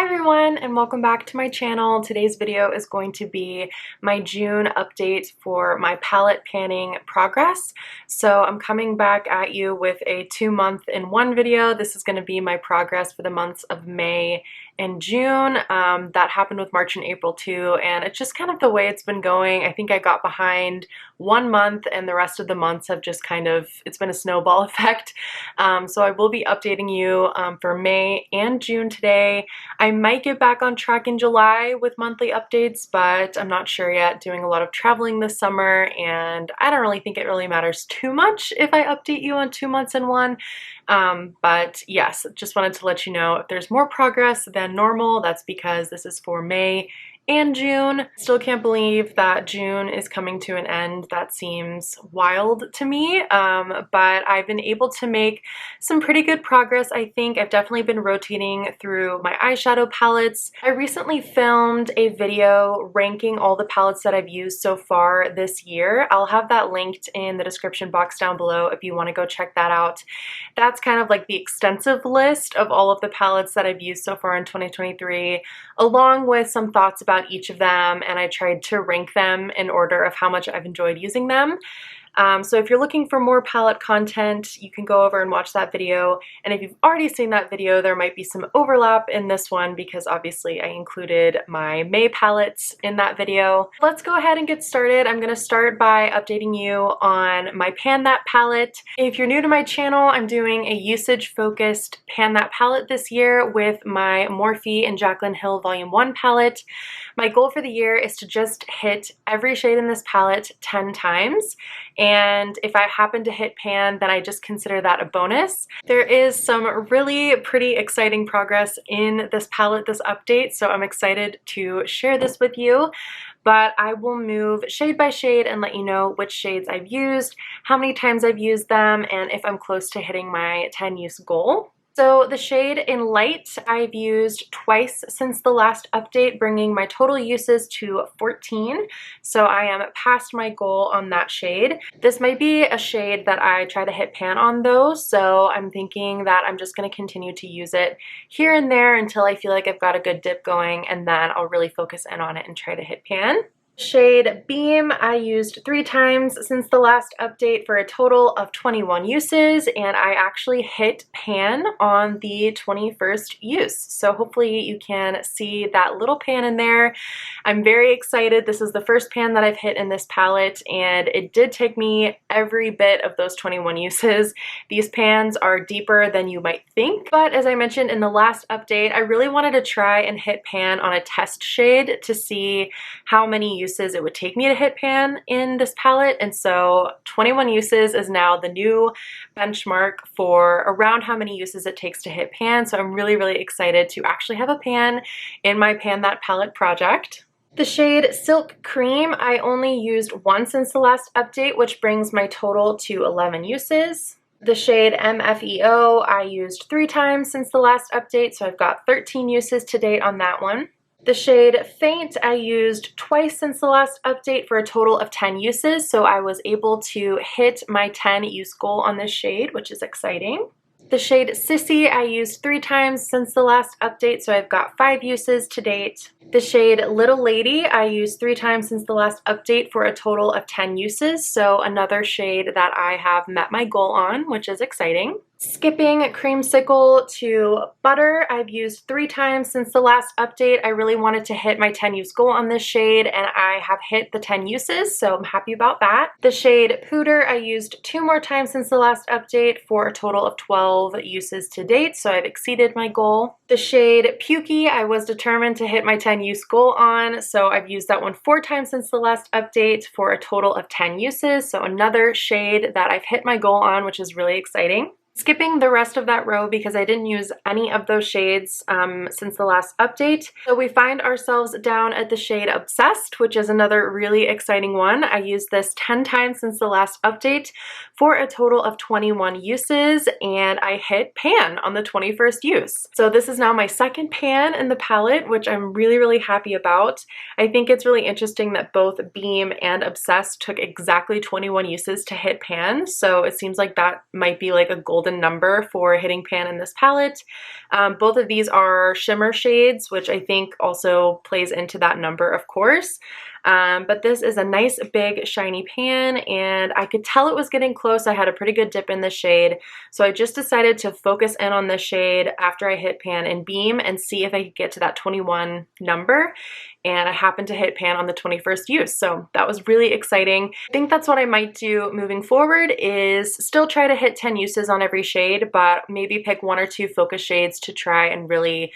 Hi everyone and welcome back to my channel. Today's video is going to be my June update for my palette panning progress. So I'm coming back at you with a 2-month in one video. This is going to be my progress for the months of May and June. That happened with March and April too, and it's just kind of the way it's been going. I think I got behind 1 month and the rest of the months have just it's been a snowball effect. So I will be updating you for May and June today. I might get back on track in July with monthly updates, but I'm not sure yet. Doing a lot of traveling this summer, and I don't really think it really matters too much if I update you on 2 months in one. But yes, just wanted to let you know if there's more progress than normal, that's because this is for May and June. Still can't believe that June is coming to an end. That seems wild to me, but I've been able to make some pretty good progress. I think I've definitely been rotating through my eyeshadow palettes. I recently filmed a video ranking all the palettes that I've used so far this year. I'll have that linked in the description box down below if you want to go check that out. That's kind of like the extensive list of all of the palettes that I've used so far in 2023, along with some thoughts about each of them, and I tried to rank them in order of how much I've enjoyed using them. So if you're looking for more palette content, you can go over and watch that video. And if you've already seen that video, there might be some overlap in this one because obviously I included my May palettes in that video. Let's go ahead and get started. I'm going to start by updating you on my Pan That palette. If you're new to my channel, I'm doing a usage-focused Pan That palette this year with my Morphe and Jaclyn Hill Volume 1 palette. My goal for the year is to just hit every shade in this palette 10 times. And if I happen to hit pan, then I just consider that a bonus. There is some really pretty exciting progress in this palette, this update, so I'm excited to share this with you. But I will move shade by shade and let you know which shades I've used, how many times I've used them, and if I'm close to hitting my 10 use goal. So the shade in Light I've used twice since the last update, bringing my total uses to 14. So I am past my goal on that shade. This might be a shade that I try to hit pan on though, so I'm thinking that I'm just going to continue to use it here and there until I feel like I've got a good dip going, and then I'll really focus in on it and try to hit pan. Shade Beam I used 3 times since the last update for a total of 21 uses, and I actually hit pan on the 21st use. So hopefully you can see that little pan in there. I'm very excited. This is the first pan that I've hit in this palette, and it did take me every bit of those 21 uses. These pans are deeper than you might think, but as I mentioned in the last update, I really wanted to try and hit pan on a test shade to see how many uses it would take me to hit pan in this palette, and so 21 uses is now the new benchmark for around how many uses it takes to hit pan. So I'm really excited to actually have a pan in my Pan That palette project. The shade Silk Cream I only used once since the last update, which brings my total to 11 uses. The shade MFEO I used 3 times since the last update, so I've got 13 uses to date on that one. The shade Faint I used twice since the last update for a total of 10 uses, so I was able to hit my 10 use goal on this shade, which is exciting. The shade Sissy I used 3 times since the last update, so I've got 5 uses to date. The shade Little Lady I used 3 times since the last update for a total of 10 uses, so another shade that I have met my goal on, which is exciting. Skipping Creamsicle to Butter I've used 3 times since the last update. I really wanted to hit my 10 use goal on this shade, and I have hit the 10 uses, so I'm happy about that. The shade Pooter I used 2 more times since the last update for a total of 12 uses to date, so I've exceeded my goal. The shade Pukey I was determined to hit my 10 use goal on, so I've used that one 4 times since the last update for a total of 10 uses, so another shade that I've hit my goal on, which is really exciting. Skipping the rest of that row because I didn't use any of those shades since the last update. So we find ourselves down at the shade Obsessed, which is another really exciting one. I used this 10 times since the last update for a total of 21 uses, and I hit pan on the 21st use. So this is now my second pan in the palette, which I'm really happy about. I think it's really interesting that both Beam and Obsessed took exactly 21 uses to hit pan, so it seems like that might be like a gold golden number for hitting pan in this palette. Both of these are shimmer shades, which I think also plays into that number, of course. But this is a nice big shiny pan, and I could tell it was getting close. I had a pretty good dip in the shade, so I just decided to focus in on this shade after I hit pan and beam and see if I could get to that 21 number, and I happened to hit pan on the 21st use, so that was really exciting. I think that's what I might do moving forward, is still try to hit 10 uses on every shade, but maybe pick 1 or 2 focus shades to try and really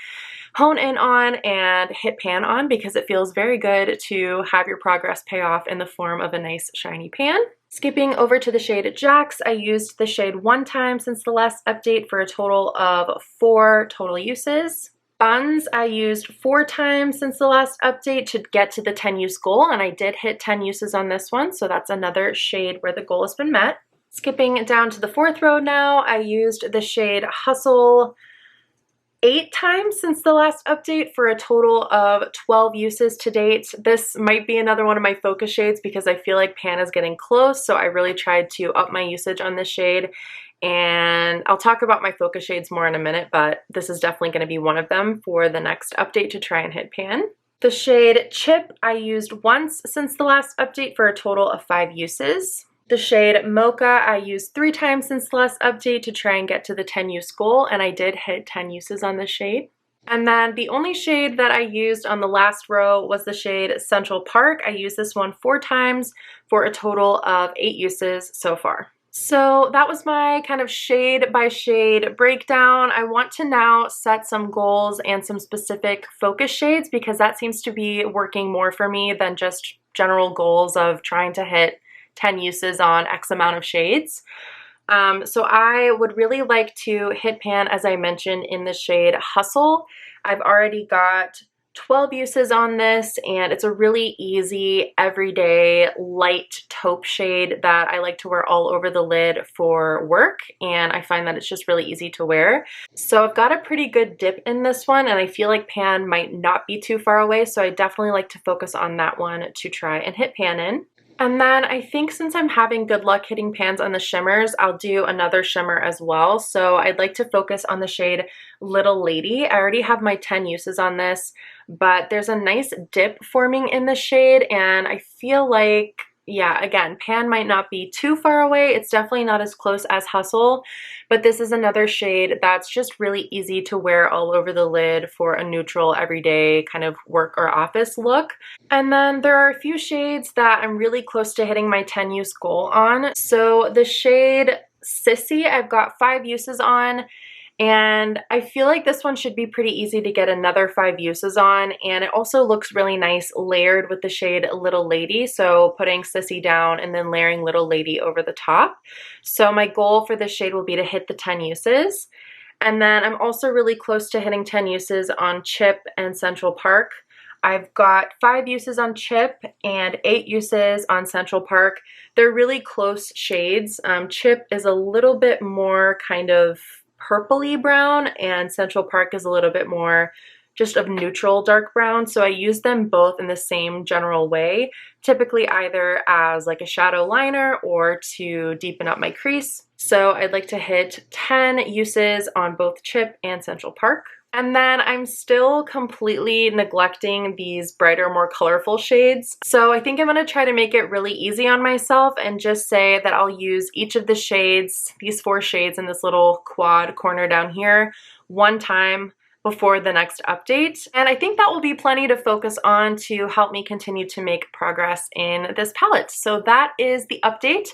hone in on and hit pan on, because it feels very good to have your progress pay off in the form of a nice shiny pan. Skipping over to the shade Jax, I used the shade 1 time since the last update for a total of 4 total uses. Buns, I used 4 times since the last update to get to the 10 use goal, and I did hit 10 uses on this one, so that's another shade where the goal has been met. Skipping down to the 4th row now, I used the shade Hustle 8 times since the last update for a total of 12 uses to date. This might be another one of my focus shades because I feel like pan is getting close, so I really tried to up my usage on this shade. And I'll talk about my focus shades more in a minute, but this is definitely going to be one of them for the next update to try and hit pan. The shade Chip I used once since the last update for a total of 5 uses. The shade Mocha I used 3 times since the last update to try and get to the 10 use goal, and I did hit 10 uses on this shade. And then the only shade that I used on the last row was the shade Central Park. I used this one 4 times for a total of 8 uses so far. So that was my kind of shade by shade breakdown. I want to now set some goals and some specific focus shades, because that seems to be working more for me than just general goals of trying to hit 10 uses on X amount of shades. So I would really like to hit pan, as I mentioned, in the shade Hustle. I've already got 12 uses on this, and it's a really easy, everyday, light taupe shade that I like to wear all over the lid for work, and I find that it's just really easy to wear. So I've got a pretty good dip in this one, and I feel like pan might not be too far away, so I definitely like to focus on that one to try and hit pan in. And then I think since I'm having good luck hitting pans on the shimmers, I'll do another shimmer as well. So I'd like to focus on the shade Little Lady. I already have my 10 uses on this, but there's a nice dip forming in the shade, and I feel like, yeah, again, pan might not be too far away. It's definitely not as close as Hustle, but this is another shade that's just really easy to wear all over the lid for a neutral, everyday kind of work or office look. And then there are a few shades that I'm really close to hitting my 10 use goal on. So the shade Sissy, I've got 5 uses on, and I feel like this one should be pretty easy to get another 5 uses on, and it also looks really nice layered with the shade Little Lady, so putting Sissy down and then layering Little Lady over the top. So my goal for this shade will be to hit the 10 uses. And then I'm also really close to hitting 10 uses on Chip and Central Park. I've got 5 uses on Chip and 8 uses on Central Park. They're really close shades. Chip is a little bit more kind of purpley brown, and Central Park is a little bit more just of neutral dark brown. So I use them both in the same general way, typically either as like a shadow liner or to deepen up my crease. So I'd like to hit 10 uses on both Chip and Central Park. And then I'm still completely neglecting these brighter, more colorful shades. So I think I'm going to try to make it really easy on myself and just say that I'll use each of the shades, these 4 shades in this little quad corner down here, 1 time before the next update. And I think that will be plenty to focus on to help me continue to make progress in this palette. So that is the update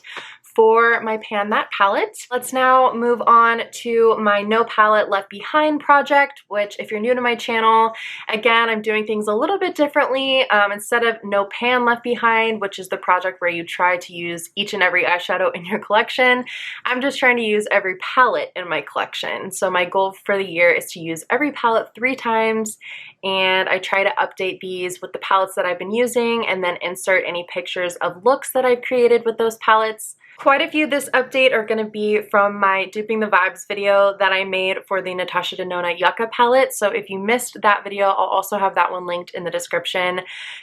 for my Pan That palette. Let's now move on to my No Palette Left Behind project, which, if you're new to my channel, again, I'm doing things a little bit differently. Instead of No Pan Left Behind, which is the project where you try to use each and every eyeshadow in your collection, I'm just trying to use every palette in my collection. So my goal for the year is to use every palette 3 times, and I try to update these with the palettes that I've been using and then insert any pictures of looks that I've created with those palettes. Quite a few this update are going to be from my Duping the Vibes video that I made for the Natasha Denona Yucca palette. So if you missed that video, I'll also have that one linked in the description.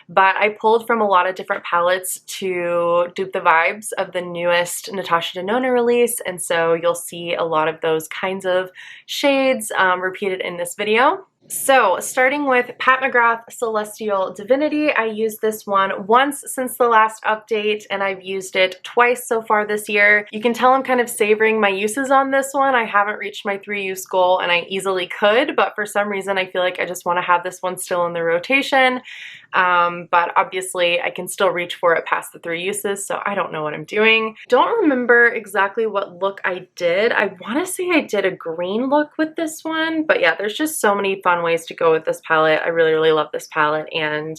But I pulled from a lot of different palettes to dupe the vibes of the newest Natasha Denona release. And so you'll see a lot of those kinds of shades repeated in this video. So starting with Pat McGrath Celestial Divinity, I used this one once since the last update and I've used it twice so far this year. You can tell I'm kind of savoring my uses on this one. I haven't reached my 3-use goal and I easily could, but for some reason I feel like I just want to have this one still in the rotation. But obviously I can still reach for it past the 3 uses, so I don't know what I'm doing. Don't remember exactly what look I did. I want to say I did a green look with this one, but yeah, there's just so many fun ways to go with this palette. I really, really love this palette, and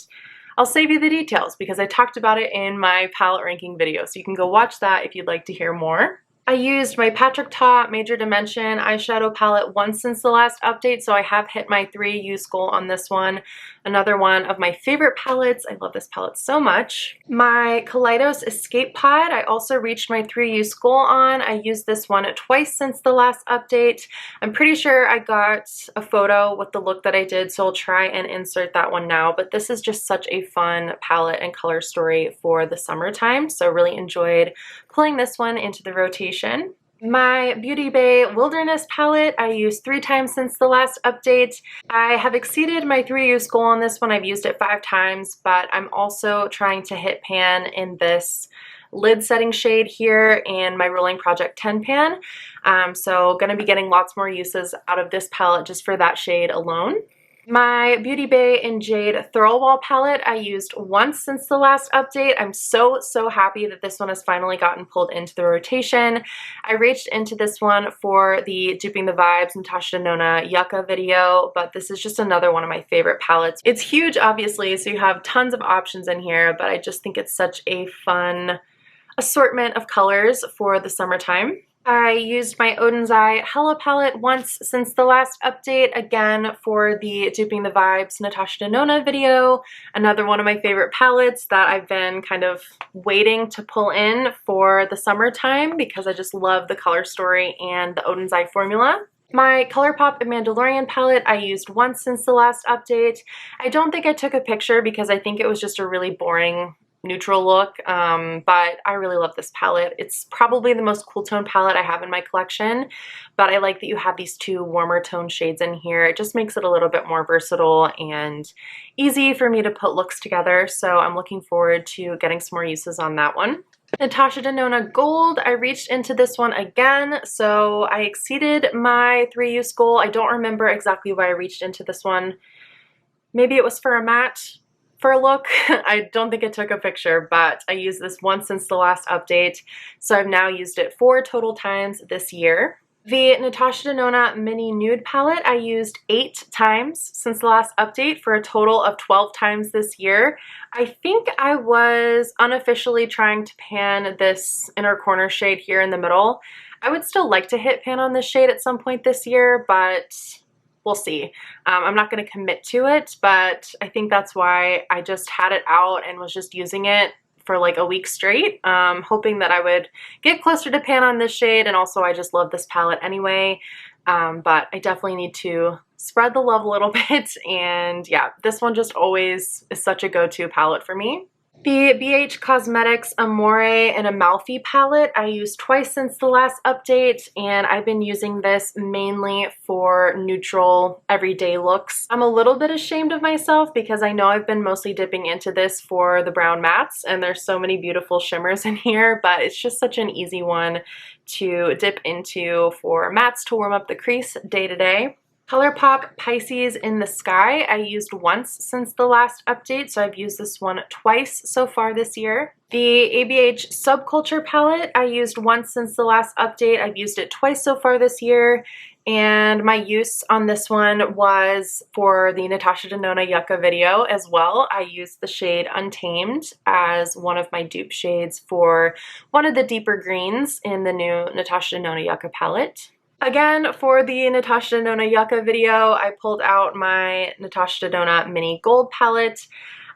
I'll save you the details because I talked about it in my palette ranking video, so you can go watch that if you'd like to hear more. I used my Patrick Ta Major Dimension eyeshadow palette once since the last update, so I have hit my 3-use goal on this one. Another one of my favorite palettes. I love this palette so much. My Kaleidos Escape Pod, I also reached my 3-use goal on. I used this one twice since the last update. I'm pretty sure I got a photo with the look that I did, so I'll try and insert that one now. But this is just such a fun palette and color story for the summertime, so really enjoyed pulling this one into the rotation. My Beauty Bay Wilderness palette I used 3 times since the last update. I have exceeded my 3-use goal on this one. I've used it 5 times, but I'm also trying to hit pan in this lid setting shade here in my Ruling Project 10 pan. So gonna be getting lots more uses out of this palette just for that shade alone. My Beauty Bay in Jade Thirlwall palette I used once since the last update. I'm so happy that this one has finally gotten pulled into the rotation. I reached into this one for the Duping the Vibes Natasha Denona Yucca video, but this is just another one of my favorite palettes. It's huge, obviously, so you have tons of options in here, but I just think it's such a fun assortment of colors for the summertime. I used my Odin's Eye Hella palette once since the last update, again for the Duping the Vibes Natasha Denona video. Another one of my favorite palettes that I've been kind of waiting to pull in for the summertime because I just love the color story and the Odin's Eye formula. My ColourPop Mandalorian palette I used once since the last update. I don't think I took a picture because I think it was just a really boring neutral look, but I really love this palette. It's probably the most cool tone palette I have in my collection, but I like that you have these 2 warmer tone shades in here. It just makes it a little bit more versatile and easy for me to put looks together, so I'm looking forward to getting some more uses on that one. Natasha Denona Gold, I reached into this one again, so I exceeded my 3-use goal. I don't remember exactly why I reached into this one. Maybe it was for a matte. For a look. I don't think I took a picture, but I used this once since the last update, so I've now used it 4 total times this year. The Natasha Denona Mini Nude palette I used 8 times since the last update for a total of 12 times this year. I think I was unofficially trying to pan this inner corner shade here in the middle. I would still like to hit pan on this shade at some point this year, but we'll see. I'm not going to commit to it, but I think that's why I just had it out and was just using it for like a week straight, hoping that I would get closer to pan on this shade, and also I just love this palette anyway, but I definitely need to spread the love a little bit, and yeah, this one just always is such a go-to palette for me. The BH Cosmetics Amore and Amalfi palette I used twice since the last update, and I've been using this mainly for neutral everyday looks. I'm a little bit ashamed of myself because I know I've been mostly dipping into this for the brown mattes, and there's so many beautiful shimmers in here, but it's just such an easy one to dip into for mattes to warm up the crease day to day. ColourPop Pisces in the Sky I used once since the last update, so I've used this one twice so far this year. The ABH Subculture palette I used once since the last update. I've used it twice so far this year, and my use on this one was for the Natasha Denona Yucca video as well. I used the shade Untamed as one of my dupe shades for one of the deeper greens in the new Natasha Denona Yucca palette. Again, for the Natasha Denona Yucca video, I pulled out my Natasha Denona Mini Gold palette.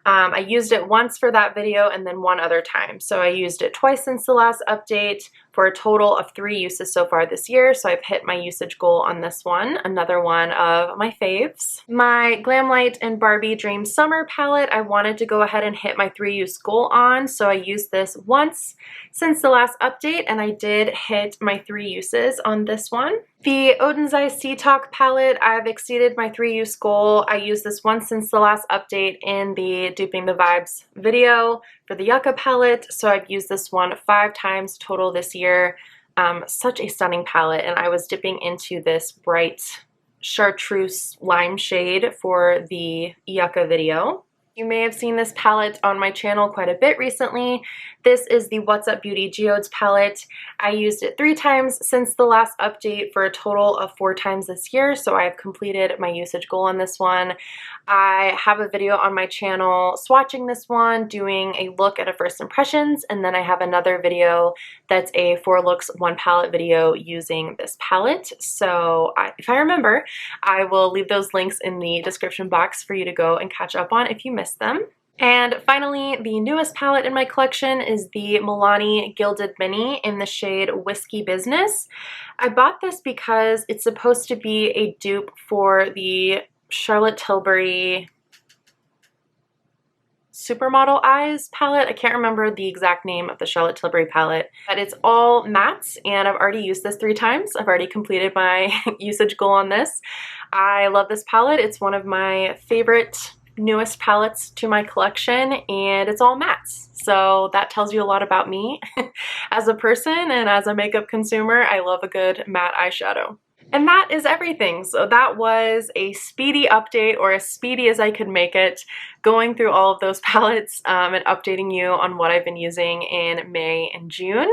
I used it once for that video and then one other time. So I used it twice since the last update for a total of 3 uses so far this year. So I've hit my usage goal on this one, another one of my faves. My Glamlite and Barbie Dream Summer palette, I wanted to go ahead and hit my 3-use goal on. So I used this once since the last update and I did hit my 3 uses on this one. The Odenseye Sea Talk palette, I've exceeded my 3-use goal. I used this once since the last update in the Duping the Vibes video for the Yucca palette, so I've used this one 5 times total this year. Such a stunning palette, and I was dipping into this bright chartreuse lime shade for the Yucca video. You may have seen this palette on my channel quite a bit recently. This is the What's Up Beauty Geodes palette. I used it 3 times since the last update for a total of 4 times this year, so I have completed my usage goal on this one. I have a video on my channel swatching this one, doing a look at a first impressions, and then I have another video that's a 4 looks 1 palette video using this palette. So if I remember, I will leave those links in the description box for you to go and catch up on if you missed them. And finally, the newest palette in my collection is the Milani Gilded Mini in the shade Whiskey Business. I bought this because it's supposed to be a dupe for the Charlotte Tilbury Supermodel Eyes palette. I can't remember the exact name of the Charlotte Tilbury palette, but it's all mattes and I've already used this 3 times. I've already completed my usage goal on this. I love this palette. It's one of my favorite newest palettes to my collection and it's all mattes. So that tells you a lot about me as a person and as a makeup consumer. I love a good matte eyeshadow. And that is everything. So that was a speedy update, or as speedy as I could make it, going through all of those palettes and updating you on what I've been using in May and June.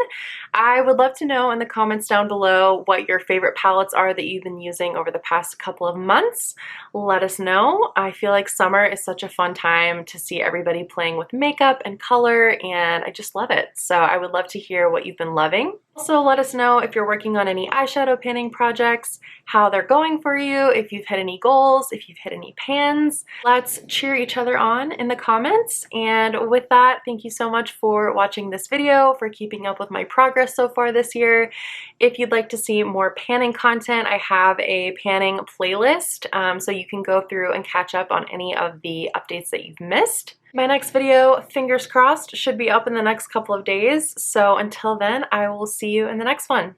I would love to know in the comments down below what your favorite palettes are that you've been using over the past couple of months. Let us know. I feel like summer is such a fun time to see everybody playing with makeup and color, and I just love it. So I would love to hear what you've been loving. Also, let us know if you're working on any eyeshadow panning projects, how they're going for you, if you've hit any goals, if you've hit any pans. Let's cheer each other on in the comments. And with that, thank you so much for watching this video, for keeping up with my progress so far this year. If you'd like to see more panning content, I have a panning playlist, so you can go through and catch up on any of the updates that you've missed. My next video, fingers crossed, should be up in the next couple of days. So until then, I will see you in the next one.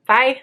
Bye!